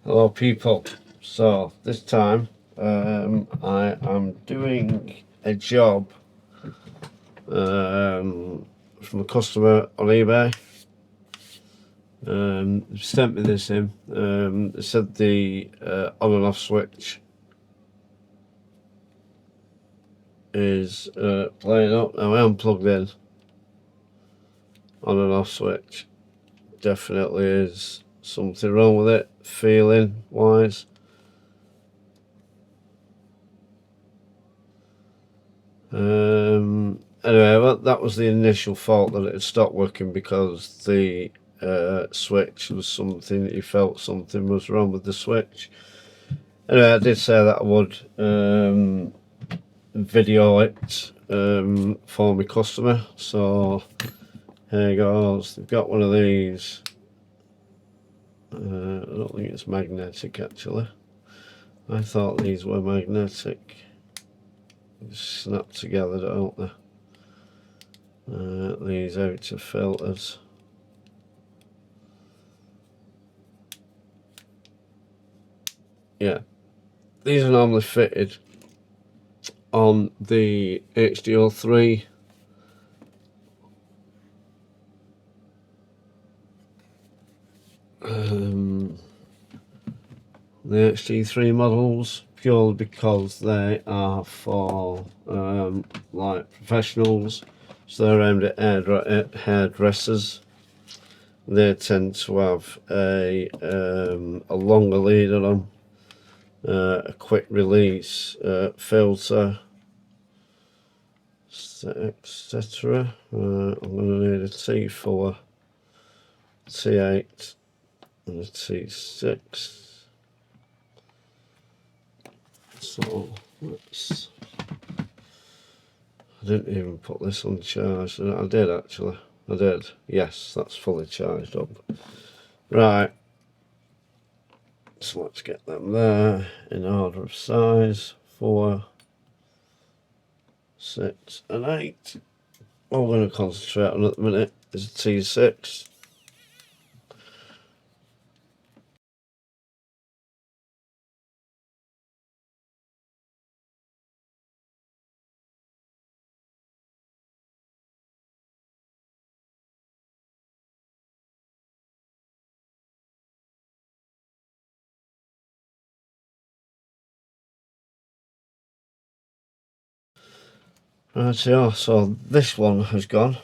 Hello people, so this time I am doing a job from a customer on eBay. Sent me this in. They said the on and off switch is playing up. Now I am plugged in. On and off switch definitely is something wrong with it, feeling wise. Anyway, well, that was the initial fault, that it had stopped working because the switch was something, he felt something was wrong with the switch. Anyway, I did say that I would video it for my customer, so here goes. They've got one of these. I don't think it's magnetic actually. I thought these were magnetic. They snap together, don't they? These outer filters. Yeah, these are normally fitted on the HDO3 the HD3 models, purely because they are for like professionals, so they're aimed at hairdressers. They tend to have a longer lead on them, a quick release filter, etc. I'm going to need a T4, T8 and a T6. So let's, I didn't even put this on charge. I did actually. I did. Yes, that's fully charged up. Right. So let's get them there in order of size. 4, 6 and 8. What we're going to concentrate on at the minute is a T6. Right, yeah, so this one has gone.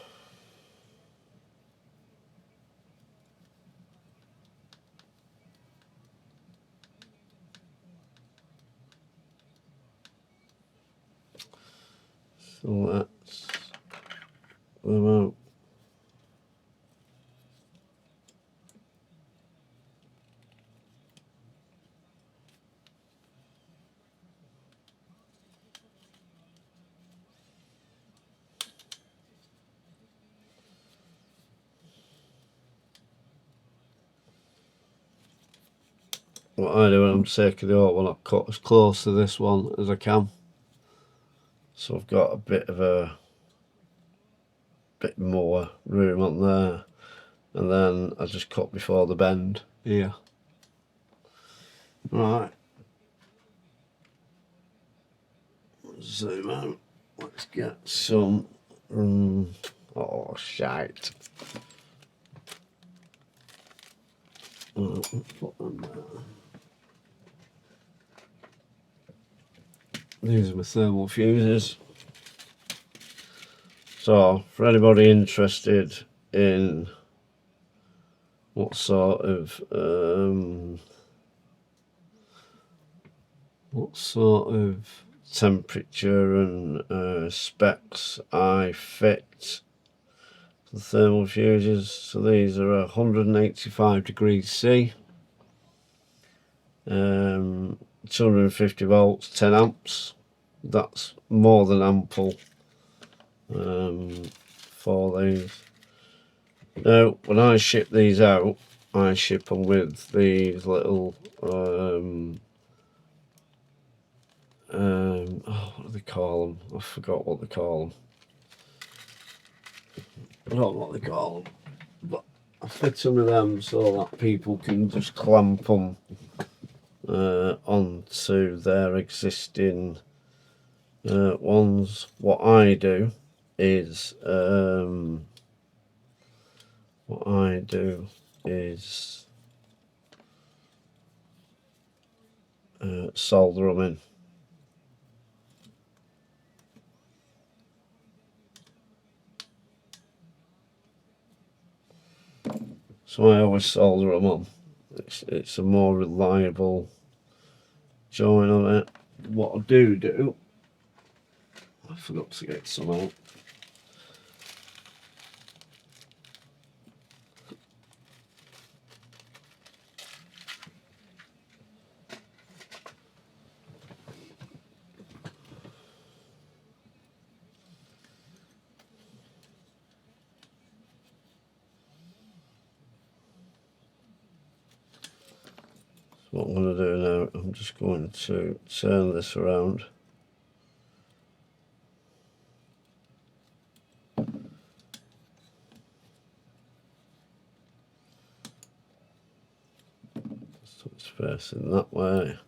So that's them out. What I do when I'm taking it out, when I cut as close to this one as I can. So I've got a bit more room on there, and then I just cut before the bend here. Right, zoom out. Let's get some. Oh shite! Let's put them there. These are my thermal fuses. So for anybody interested in what sort of temperature and specs I fit the thermal fuses, so these are 185 degrees C, 250 volts, 10 amps. That's more than ample for these. Now when I ship these out, I ship them with these little oh, what do they call them? I forgot what they call them. I don't know what they call them, but I fit some of them so that people can just clamp them onto their existing ones. What I do is solder them in. So I always solder them on. It's a more reliable join on it. What I do, I forgot to get some out. What I'm going to do now, I'm just going to turn this around. So it's facing that way.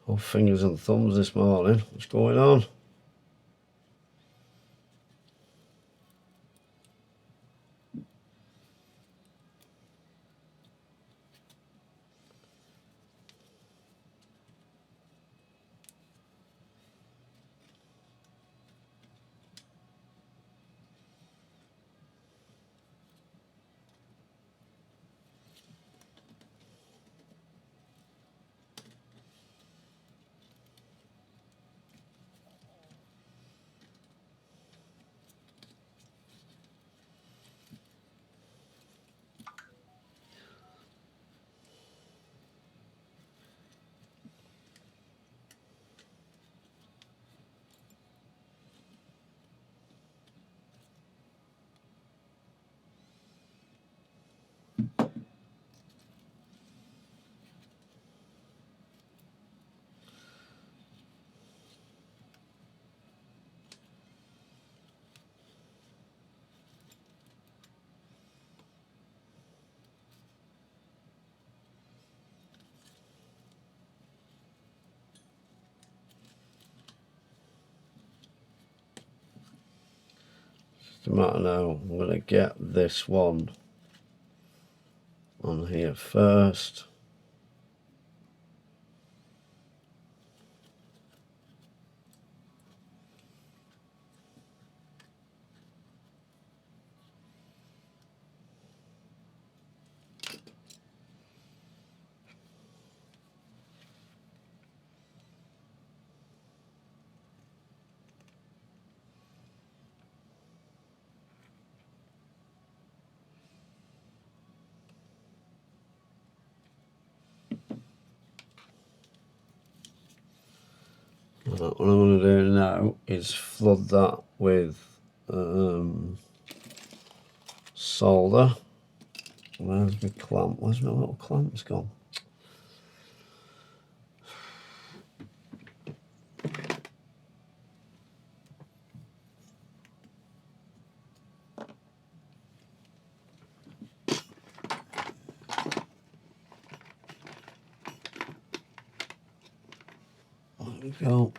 All fingers and thumbs this morning. What's going on? Just a matter now, I'm going to get this one on here first. What I'm going to do now is flood that with solder. Where's my clamp? Where's my little clamps gone? There we go.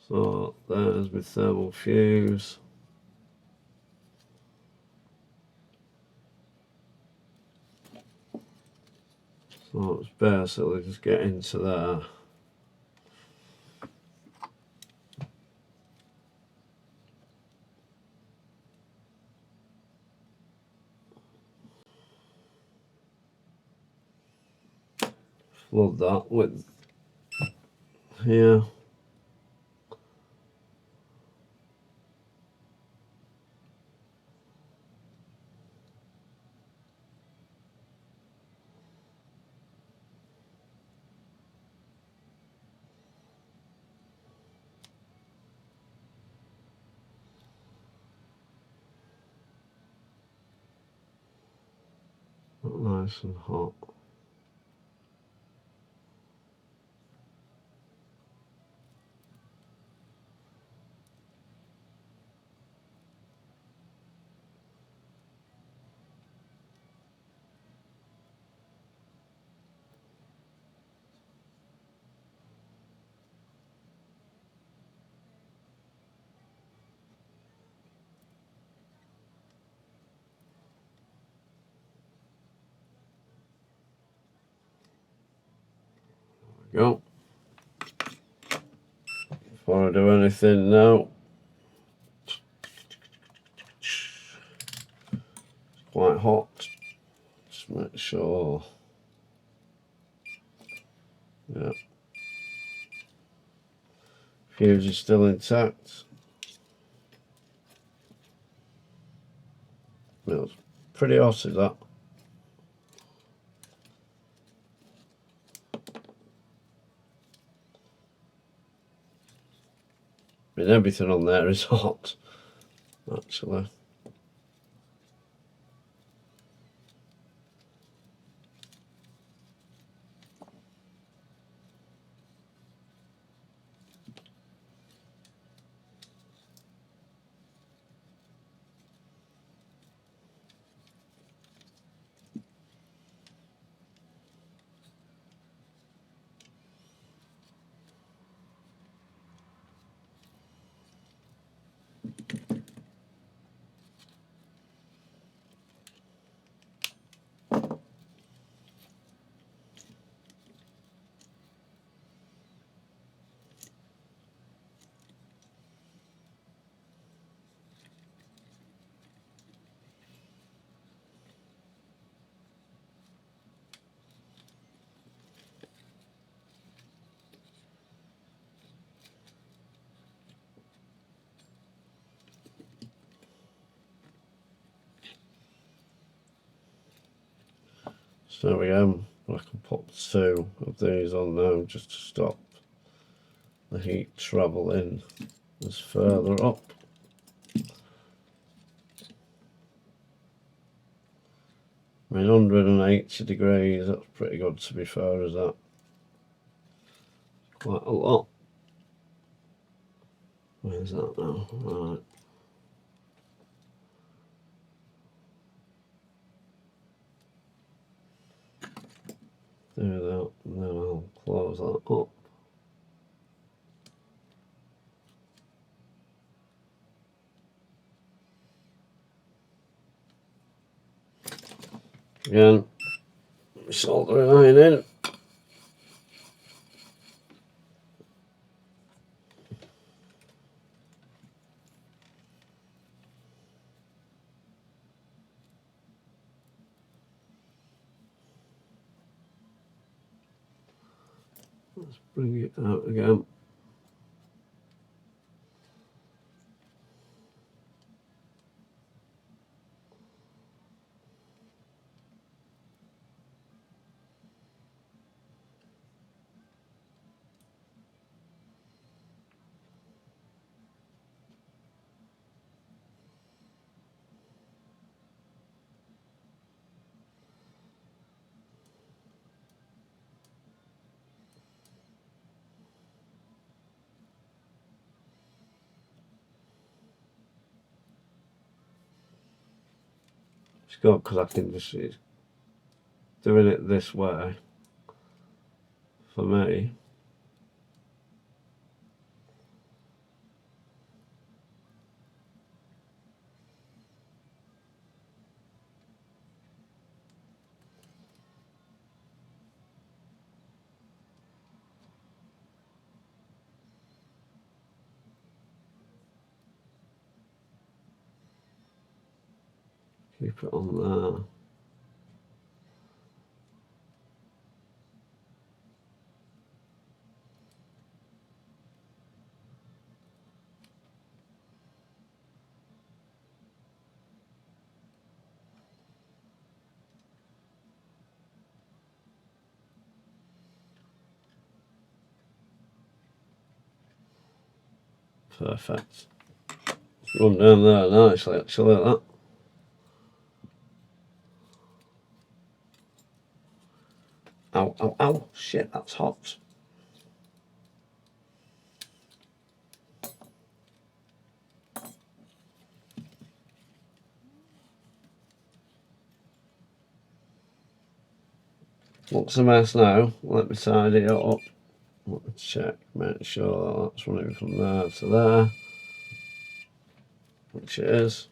So there's my thermal fuse. So it's basically just get into there. Flood that with here. nice and hot. Go. Before I do anything now, it's quite hot. Just make sure. Yeah. Fuse is still intact. It's pretty hot, is that? I mean, everything on there is hot, actually. So there we go. I can put 2 of these on now just to stop the heat travelling as further up. I mean, 180 degrees, that's pretty good to be fair, is that? Quite a lot. Where's that now? Right. Do that, and then I'll close that up. Again, soldering iron in. Let's bring it out again. It's good because I can just see doing it this way for me. Keep it on there. Perfect. Run down there nicely, actually, like that. shit, that's hot. Looks a mess now. Let me tidy it up. Let me check, make sure that's running from there to there, which it is.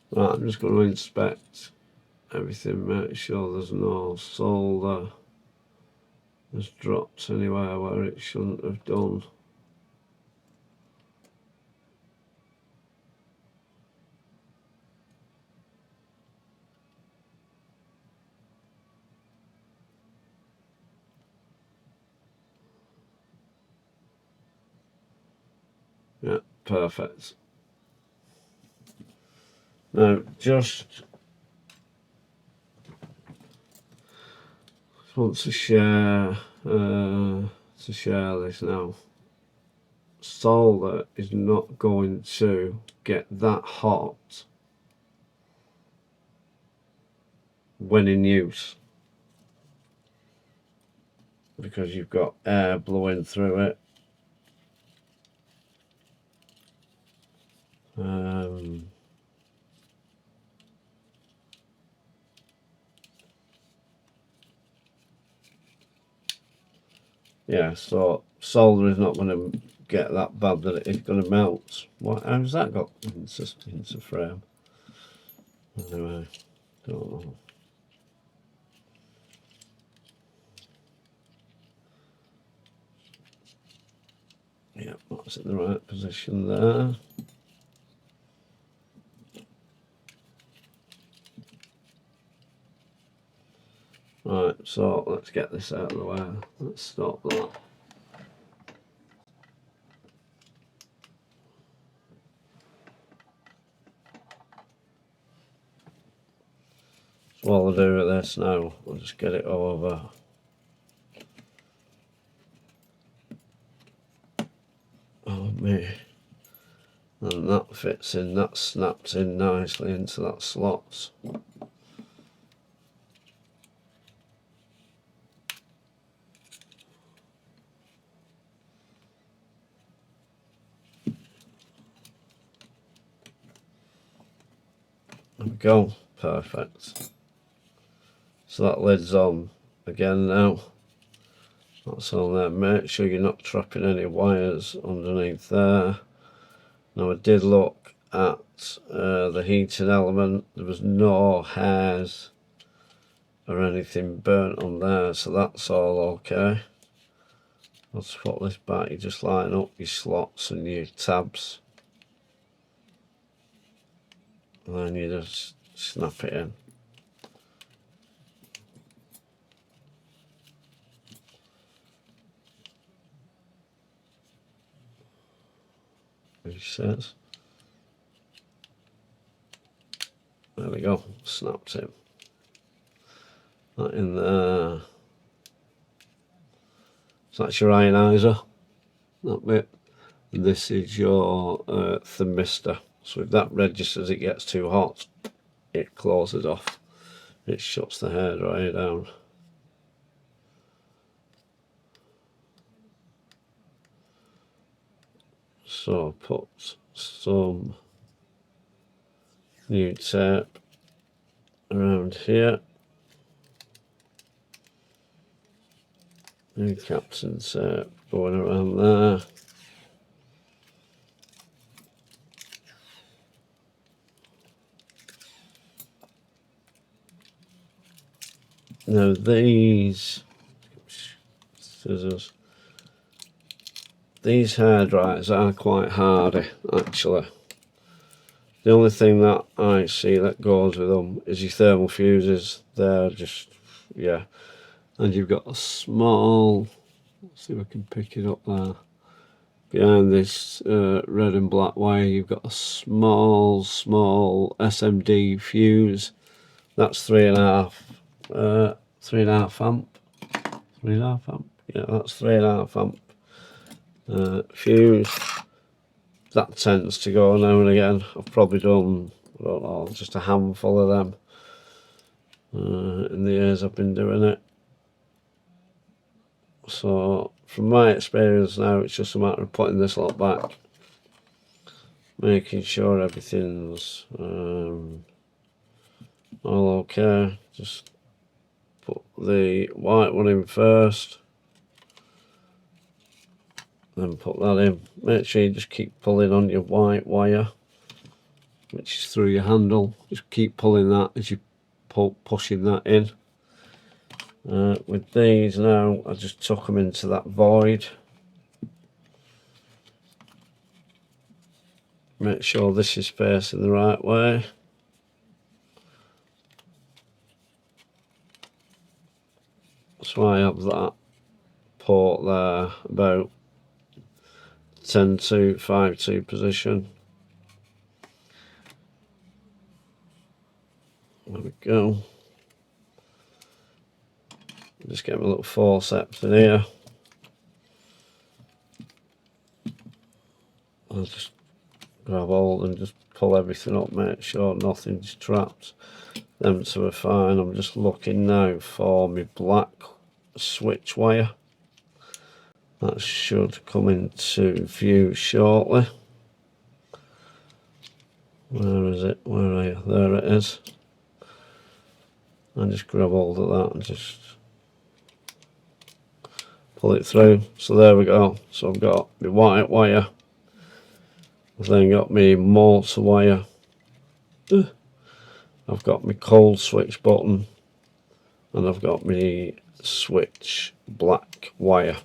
Right, I'm just going to inspect everything, make sure there's no solder has dropped anywhere where it shouldn't have done. Yeah, perfect. Now, just want to share this now. Solder is not going to get that hot when in use, because you've got air blowing through it. Yeah, so solder is not going to get that bad that it's going to melt. How's that got into frame? Anyway, don't know. Yeah, that's in the right position there. Right, so let's get this out of the way. Let's stop that. So all I do with this now, I'll just get it over. Oh me. And that fits in, that snaps in nicely into that slot. There we go, perfect. So that lid's on again now. That's on there. Make sure you're not trapping any wires underneath there. Now I did look at the heating element. There was no hairs or anything burnt on there, so that's all okay. Let's put this back. You just line up your slots and your tabs, and then you just snap it in. As it says. There we go, snapped in. That in there. So that's your ionizer, that bit. And this is your thermistor. So if that registers it gets too hot, it closes off. It shuts the hairdryer down. So put some new tape around here. New captain tape going around there. Now these scissors, these hairdryers are quite hardy actually. The only thing that I see that goes with them is your thermal fuses. They're just, yeah. And you've got a small, let's see if I can pick it up there. Behind this red and black wire, you've got a small SMD fuse. That's 3.5 amp. 3.5 amp. Yeah, that's 3.5 amp fuse. That tends to go now and again. I've probably done, I don't know, just a handful of them in the years I've been doing it. So from my experience now, it's just a matter of putting this lot back, making sure everything's all okay. Just put the white one in first, then put that in. Make sure you just keep pulling on your white wire, which is through your handle. Just keep pulling that as you pushing that in. With these now, I just tuck them into that void. Make sure this is facing the right way. So I have that port there about 10 to 5-2 position. There we go. Just get my little forceps in here. I'll just grab hold and just pull everything up, make sure nothing's trapped. Them two are fine. I'm just looking now for my black switch wire. That should come into view shortly. Where is it? Where are you? There it is. And just grab hold of that and just pull it through. So there we go. So I've got my white wire. I've then got my motor wire. I've got my cold switch button. And I've got my switch black wire.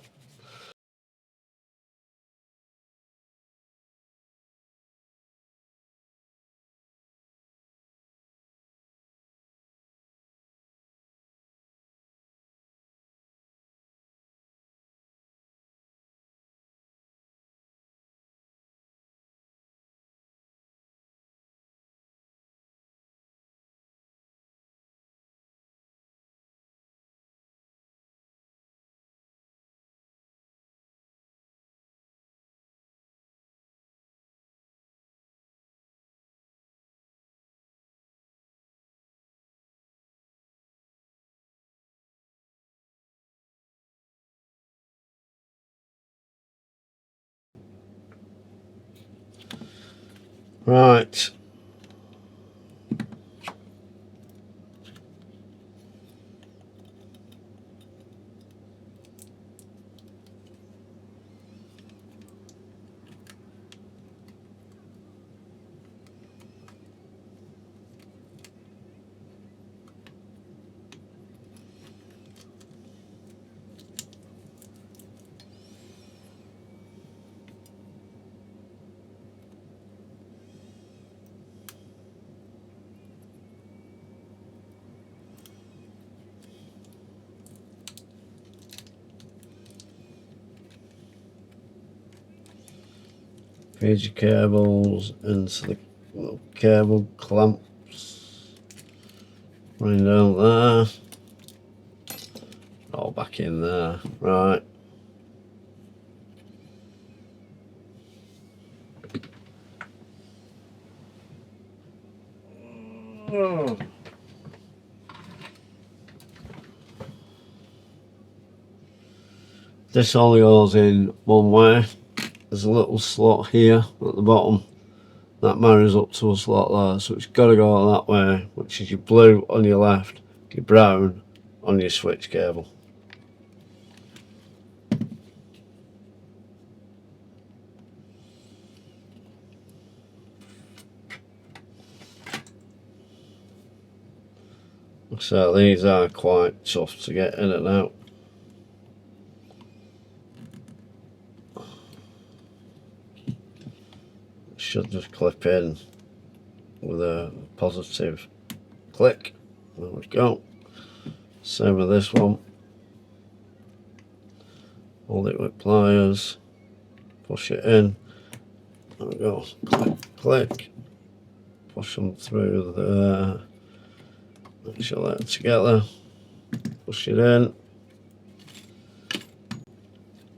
Right. Feed your cables into the little cable clamps. Running down there. All back in there. Right. This only goes in one way. There's a little slot here at the bottom that marries up to a slot there, so it's got to go that way, which is your blue on your left, your brown on your switch cable. So these are quite tough to get in and out. should just clip in with a positive click. There we go. Same with this one. Hold it with pliers, push it in. There we go. Click, click. Push them through there. Make sure they're together. Push it in.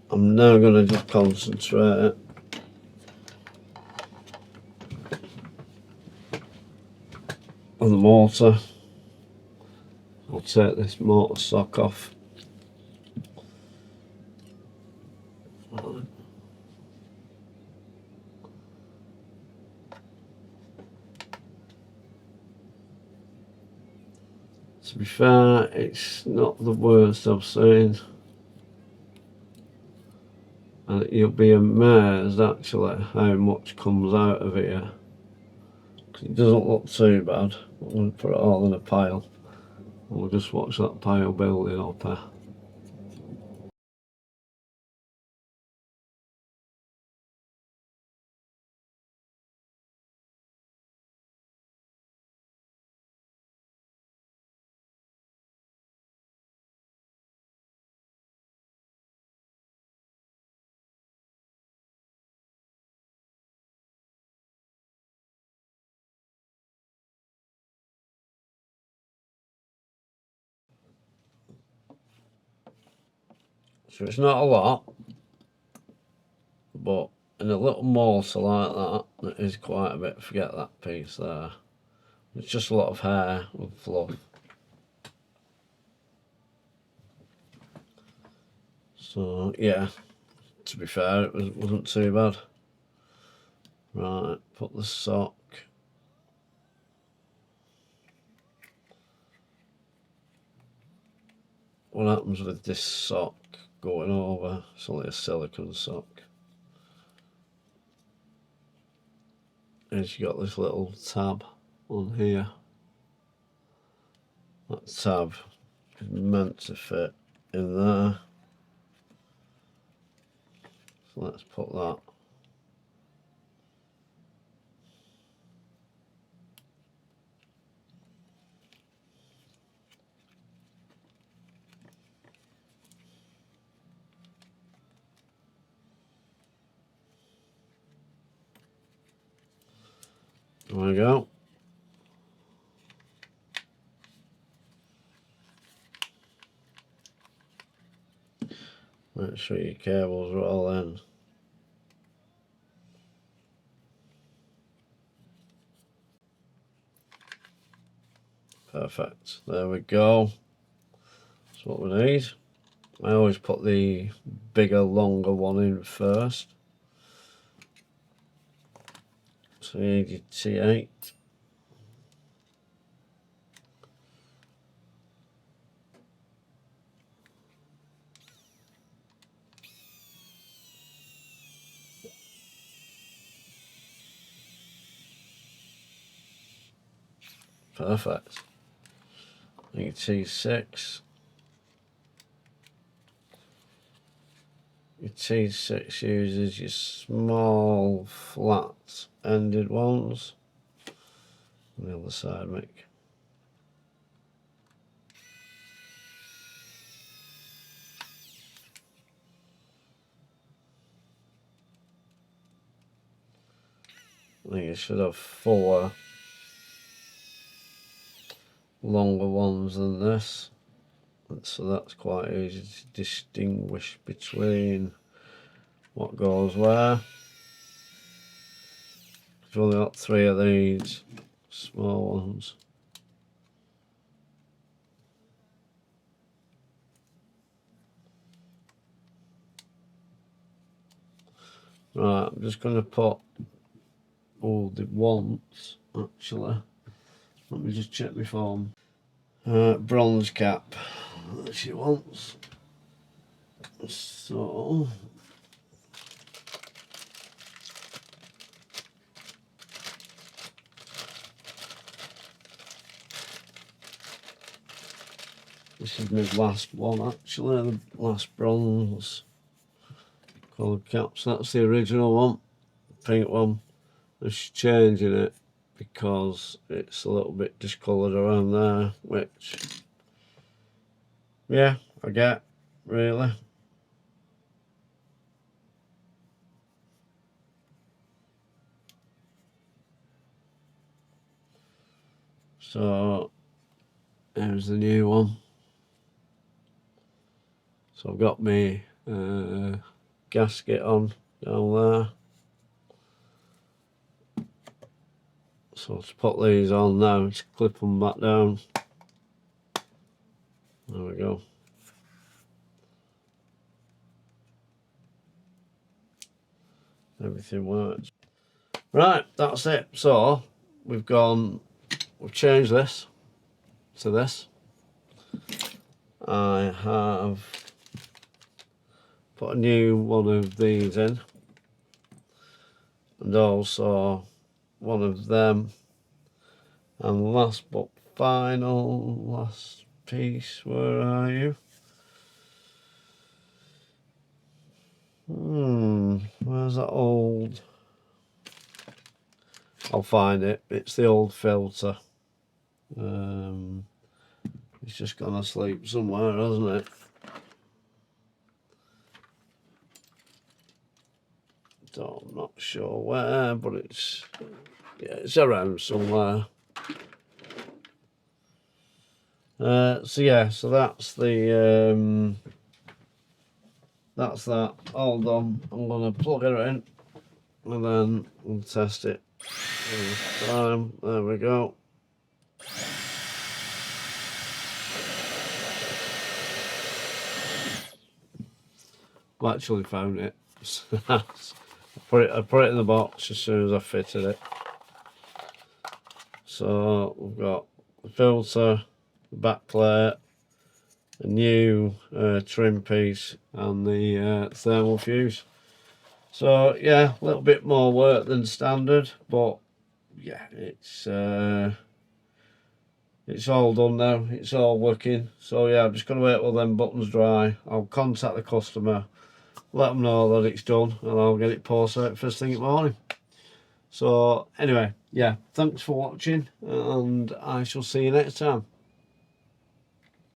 I'm now going to just concentrate on the mortar. I'll take this mortar sock off. To be fair, it's not the worst I've seen. And you'll be amazed actually how much comes out of here. It doesn't look too bad. I'm going to put it all in a pile. And we'll just watch that pile building up here. So it's not a lot, but in a little mortar like that, it is quite a bit. Forget that piece there. It's just a lot of hair and fluff. So yeah, to be fair, it wasn't too bad. Right, put the sock. What happens with this sock going over? It's only a silicone sock. Is you got this little tab on here. That tab is meant to fit in there. So let's put that. There we go. Make sure your cables are all in. Perfect. There we go. That's what we need. I always put the bigger, longer one in first. So you need your T8. Perfect. Your T6. Your T6 uses your small, flat-ended ones. On the other side, Mick. I think you should have 4 longer ones than this. So that's quite easy to distinguish between what goes where. We've only got 3 of these small ones. Right, I'm just going to put all the wants actually. Let me just check my form. Bronze cap. That's she wants. So this is my last one actually, the last bronze coloured caps. That's the original one, the pink one. just changing it because it's a little bit discoloured around there, which, yeah, I get, really. So here's the new one. So I've got my gasket on down there. So to put these on now, just clip them back down. There we go. Everything works. Right, that's it. So we've changed this to this. I have put a new one of these in, and also one of them, and last but last piece, where are you? Where's that old? I'll find it. It's the old filter. It's just gone asleep somewhere, hasn't it? So I'm not sure where, but it's around somewhere. So yeah, so that's the that's that. Hold on, I'm gonna plug it in and then we'll test it. There we go. I actually found it. I put it in the box as soon as I fitted it. So we've got the filter, the back plate, a new trim piece, and the thermal fuse. So yeah, a little bit more work than standard, but yeah, it's all done now. It's all working. So yeah, I'm just gonna wait till them buttons dry. I'll contact the customer, let them know that it's done, and I'll get it posted out first thing in the morning. So anyway, yeah, thanks for watching, and I shall see you next time.